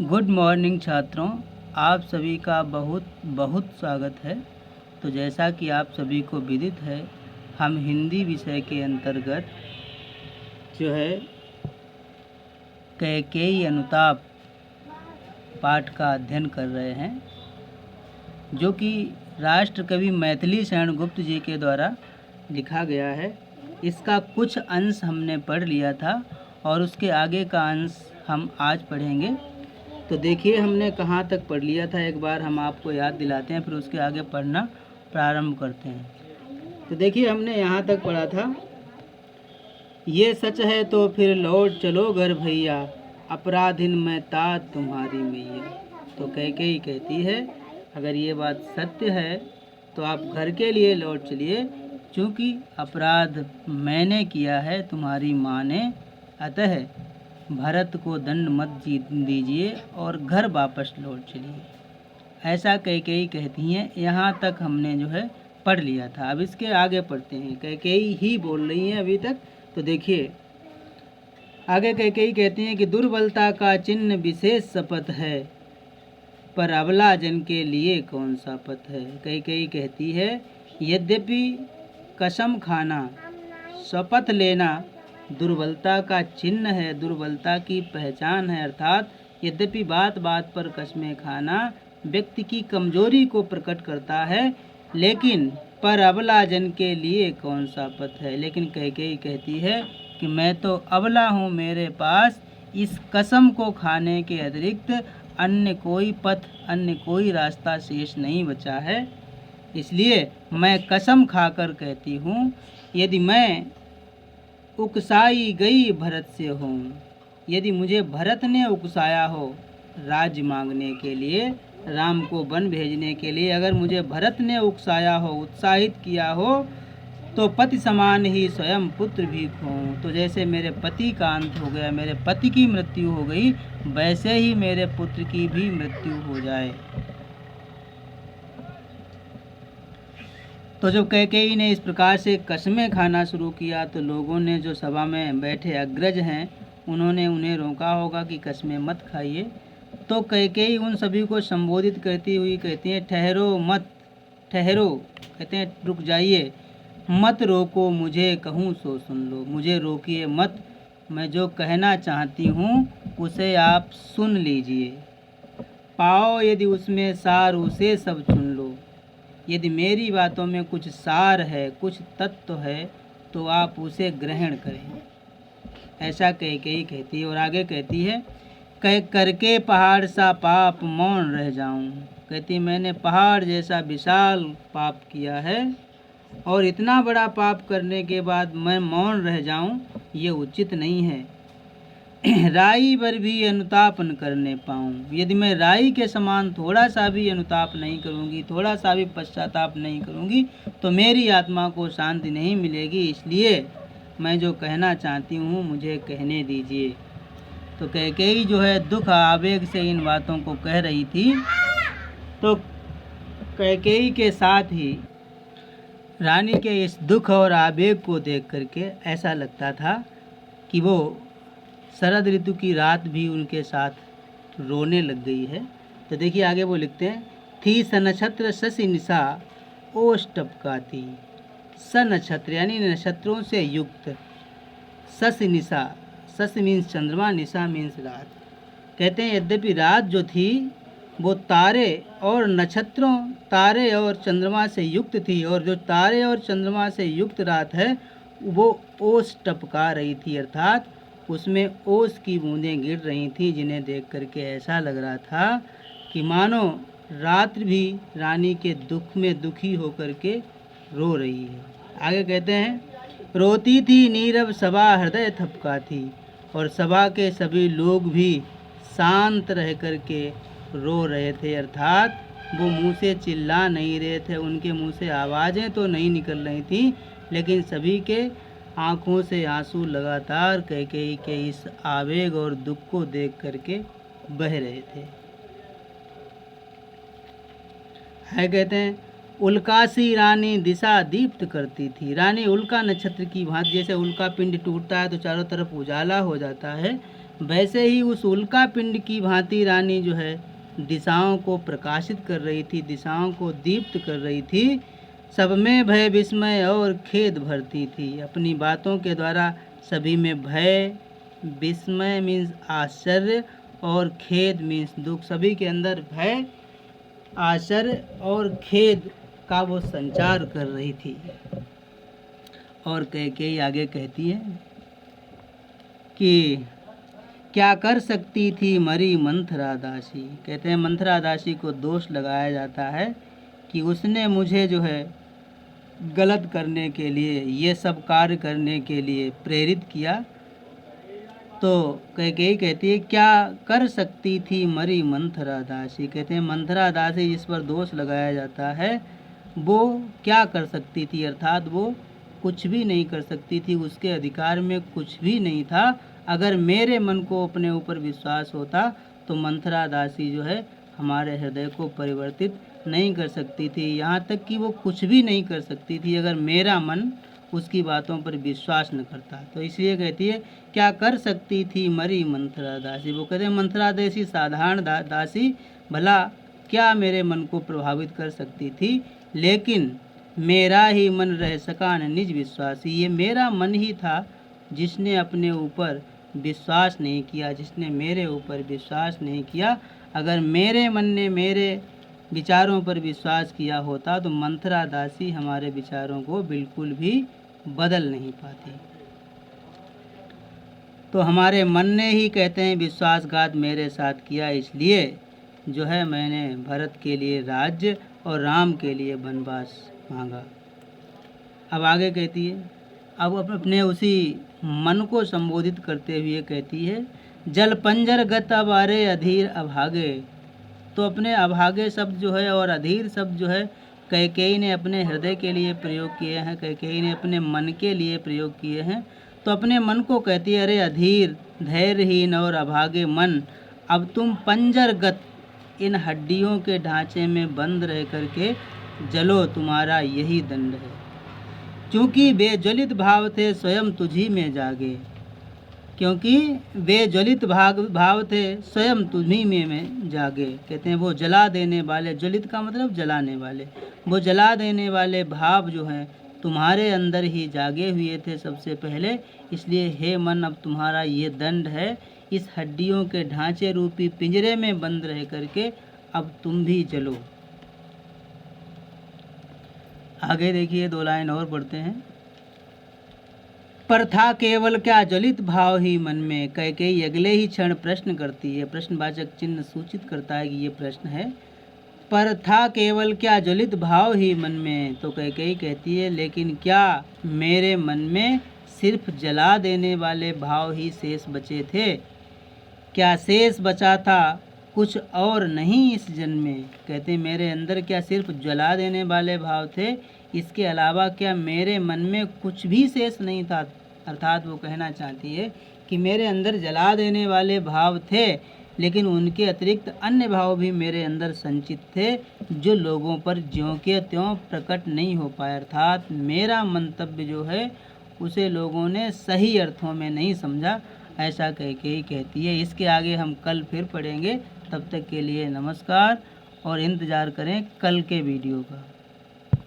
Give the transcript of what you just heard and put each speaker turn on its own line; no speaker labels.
Good morning छात्रों, आप सभी का बहुत बहुत स्वागत है। तो जैसा कि आप सभी को विदित है, हम हिंदी विषय के अंतर्गत जो है कैकेयी अनुताप पाठ का अध्ययन कर रहे हैं, जो कि राष्ट्र कवि मैथिली शरण गुप्त जी के द्वारा लिखा गया है। इसका कुछ अंश हमने पढ़ लिया था और उसके आगे का अंश हम आज पढ़ेंगे। तो देखिए हमने कहाँ तक पढ़ लिया था, एक बार हम आपको याद दिलाते हैं, फिर उसके आगे पढ़ना प्रारंभ करते हैं। तो देखिए हमने यहाँ तक पढ़ा था, ये सच है तो फिर लौट चलो घर भैया, अपराधिन मैं तात तुम्हारी मैया। तो कैकेयी कहती है, अगर ये बात सत्य है तो आप घर के लिए लौट चलिए, क्योंकि अपराध मैंने किया है, तुम्हारी माँ ने। अतः भरत को दंड मत दीजिए और घर वापस लौट चलिए। ऐसा कैकेयी कहती हैं। यहाँ तक हमने जो है पढ़ लिया था। अब इसके आगे पढ़ते हैं। कैकेयी ही बोल रही हैं अभी तक। तो देखिए आगे कैकेयी कहती हैं कि दुर्बलता का चिन्ह विशेष शपथ है, पर अबला जन के लिए कौन सा पथ है। कैकेयी कहती है, यद्यपि कसम खाना, शपथ लेना दुर्बलता का चिन्ह है, दुर्बलता की पहचान है। अर्थात यद्यपि बात बात पर कस्में खाना व्यक्ति की कमजोरी को प्रकट करता है, लेकिन पर अबला जन के लिए कौन सा पथ है। लेकिन कैकेयी कहती है कि मैं तो अबला हूँ, मेरे पास इस कसम को खाने के अतिरिक्त अन्य कोई पथ, अन्य कोई रास्ता शेष नहीं बचा है। इसलिए मैं कसम खाकर कहती हूँ, यदि मैं उकसाई गई भरत से हूँ, यदि मुझे भरत ने उकसाया हो राज्य मांगने के लिए, राम को वन भेजने के लिए, अगर मुझे भरत ने उकसाया हो, उत्साहित किया हो, तो पति समान ही स्वयं पुत्र भी खोऊं। तो जैसे मेरे पति का अंत हो गया, मेरे पति की मृत्यु हो गई, वैसे ही मेरे पुत्र की भी मृत्यु हो जाए। तो जब कैकेयी ने इस प्रकार से कस्में खाना शुरू किया, तो लोगों ने, जो सभा में बैठे अग्रज हैं, उन्होंने उन्हें रोका होगा कि कस्में मत खाइए। तो कैकेयी उन सभी को संबोधित करती हुई कहती हैं, ठहरो मत, ठहरो, कहते हैं रुक जाइए, मत रोको मुझे, कहूँ सो सुन लो, मुझे रोकिए मत, मैं जो कहना चाहती हूँ उसे आप सुन लीजिए। पाओ यदि उसमें सार, उसे सब चुन लो, यदि मेरी बातों में कुछ सार है, कुछ तत्व है, तो आप उसे ग्रहण करें। ऐसा कैकेयी कहती है। और आगे कहती है, कह करके पहाड़ सा पाप मौन रह जाऊं। कहती मैंने पहाड़ जैसा विशाल पाप किया है, और इतना बड़ा पाप करने के बाद मैं मौन रह जाऊं, ये उचित नहीं है। राई पर भी अनुताप न करने पाऊँ, यदि मैं राई के समान थोड़ा सा भी अनुताप नहीं करूँगी, थोड़ा सा भी पश्चाताप नहीं करूँगी, तो मेरी आत्मा को शांति नहीं मिलेगी। इसलिए मैं जो कहना चाहती हूँ मुझे कहने दीजिए। तो कैकेयी जो है दुख आवेग से इन बातों को कह रही थी। तो कैकेयी के साथ ही रानी के इस दुख और आवेग को देख करके ऐसा लगता था कि वो शरद ऋतु की रात भी उनके साथ रोने लग गई है। तो देखिए आगे वो लिखते हैं, थी सनक्षत्र शशि निशा ओष टपकाती। सनक्षत्र यानी नक्षत्रों से युक्त, शशि निशा, शशि मीन्स चंद्रमा, निशा मीन्स रात। कहते हैं यद्यपि रात जो थी वो तारे और नक्षत्रों, तारे और चंद्रमा से युक्त थी, और जो तारे और चंद्रमा से युक्त रात है वो ओस टपका रही थी, अर्थात उसमें ओस की बूंदें गिर रही थी, जिन्हें देख करके ऐसा लग रहा था कि मानो रात्रि भी रानी के दुख में दुखी होकर के रो रही है। आगे कहते हैं, रोती थी नीरव सभा हृदय थपका थी, और सभा के सभी लोग भी शांत रह करके रो रहे थे, अर्थात वो मुंह से चिल्ला नहीं रहे थे, उनके मुंह से आवाज़ें तो नहीं निकल रही थी, लेकिन सभी के आँखों से आंसू लगातार कैकेयी के इस आवेग और दुख को देख करके बह रहे थे। है कहते हैं, उल्कासी रानी दिशा दीप्त करती थी। रानी उल्का नक्षत्र की भांति, जैसे उल्का पिंड टूटता है तो चारों तरफ उजाला हो जाता है, वैसे ही उस उल्का पिंड की भांति रानी जो है दिशाओं को प्रकाशित कर रही थी, दिशाओं को दीप्त कर रही थी। सब में भय विस्मय और खेद भरती थी। अपनी बातों के द्वारा सभी में भय, विस्मय मीन्स आश्चर्य और खेद मीन्स दुख, सभी के अंदर भय, आश्चर्य और खेद का वो संचार कर रही थी। और कैकेयी आगे कहती है कि क्या कर सकती थी मरी मंथरा दासी। कहते हैं मंथरा दासी को दोष लगाया जाता है कि उसने मुझे जो है गलत करने के लिए, ये सब कार्य करने के लिए प्रेरित किया। तो कैकेयी कहती है क्या कर सकती थी मरी मंथरा दासी। कहते हैं मंथरा दासी जिस पर दोष लगाया जाता है वो क्या कर सकती थी, अर्थात वो कुछ भी नहीं कर सकती थी, उसके अधिकार में कुछ भी नहीं था। अगर मेरे मन को अपने ऊपर विश्वास होता तो मंथरा दासी जो है हमारे हृदय को परिवर्तित नहीं कर सकती थी, यहाँ तक कि वो कुछ भी नहीं कर सकती थी अगर मेरा मन उसकी बातों पर विश्वास न करता। तो इसलिए कहती है क्या कर सकती थी मरी मंथरा दासी। वो कहते हैं मंथरा दासी साधारण दासी भला क्या मेरे मन को प्रभावित कर सकती थी, लेकिन मेरा ही मन रह सका न निज विश्वासी। ये मेरा मन ही था जिसने अपने ऊपर विश्वास नहीं किया, जिसने मेरे ऊपर विश्वास नहीं किया। अगर मेरे मन ने मेरे विचारों पर विश्वास किया होता तो मंथरा दासी हमारे विचारों को बिल्कुल भी बदल नहीं पाती। तो हमारे मन ने ही कहते हैं विश्वासघात मेरे साथ किया, इसलिए जो है मैंने भरत के लिए राज्य और राम के लिए वनवास मांगा। अब आगे कहती है, अब अपने उसी मन को संबोधित करते हुए कहती है जल पंजर गत अबारे अधीर अभागे। तो अपने अभागे शब्द जो है और अधीर शब्द जो है कैकेयी ने अपने हृदय के लिए प्रयोग किए हैं, कैकेयी ने अपने मन के लिए प्रयोग किए हैं। तो अपने मन को कहती है अरे अधीर, धैर्यहीन और अभागे मन, अब तुम पंजरगत इन हड्डियों के ढांचे में बंद रह करके जलो, तुम्हारा यही दंड है। क्योंकि वे ज्वलित भाव थे स्वयं तुझी में जागे। क्योंकि वे ज्वलित भाव थे स्वयं तुझी में जागे। कहते हैं वो जला देने वाले, ज्वलित का मतलब जलाने वाले, वो जला देने वाले भाव जो हैं तुम्हारे अंदर ही जागे हुए थे सबसे पहले। इसलिए हे मन अब तुम्हारा ये दंड है, इस हड्डियों के ढांचे रूपी पिंजरे में बंद रह करके अब तुम भी जलो। आगे देखिए 2 लाइन और पढ़ते हैं। पर था केवल क्या ज्वलित भाव ही मन में। कैकेयी अगले ही क्षण प्रश्न करती है, प्रश्नवाचक चिन्ह सूचित करता है कि ये प्रश्न है। पर था केवल क्या ज्वलित भाव ही मन में। तो कैकेयी कहती है लेकिन क्या मेरे मन में सिर्फ जला देने वाले भाव ही शेष बचे थे, क्या शेष बचा था कुछ और नहीं इस जन्म में। कहते मेरे अंदर क्या सिर्फ जला देने वाले भाव थे, इसके अलावा क्या मेरे मन में कुछ भी शेष नहीं था। अर्थात वो कहना चाहती है कि मेरे अंदर जला देने वाले भाव थे, लेकिन उनके अतिरिक्त अन्य भाव भी मेरे अंदर संचित थे जो लोगों पर ज्यों के त्यों प्रकट नहीं हो पाए। अर्थात मेरा मंतव्य जो है उसे लोगों ने सही अर्थों में नहीं समझा, ऐसा कैकेयी कहती है। इसके आगे हम कल फिर पढ़ेंगे। तब तक के लिए नमस्कार और इंतज़ार करें कल के वीडियो का।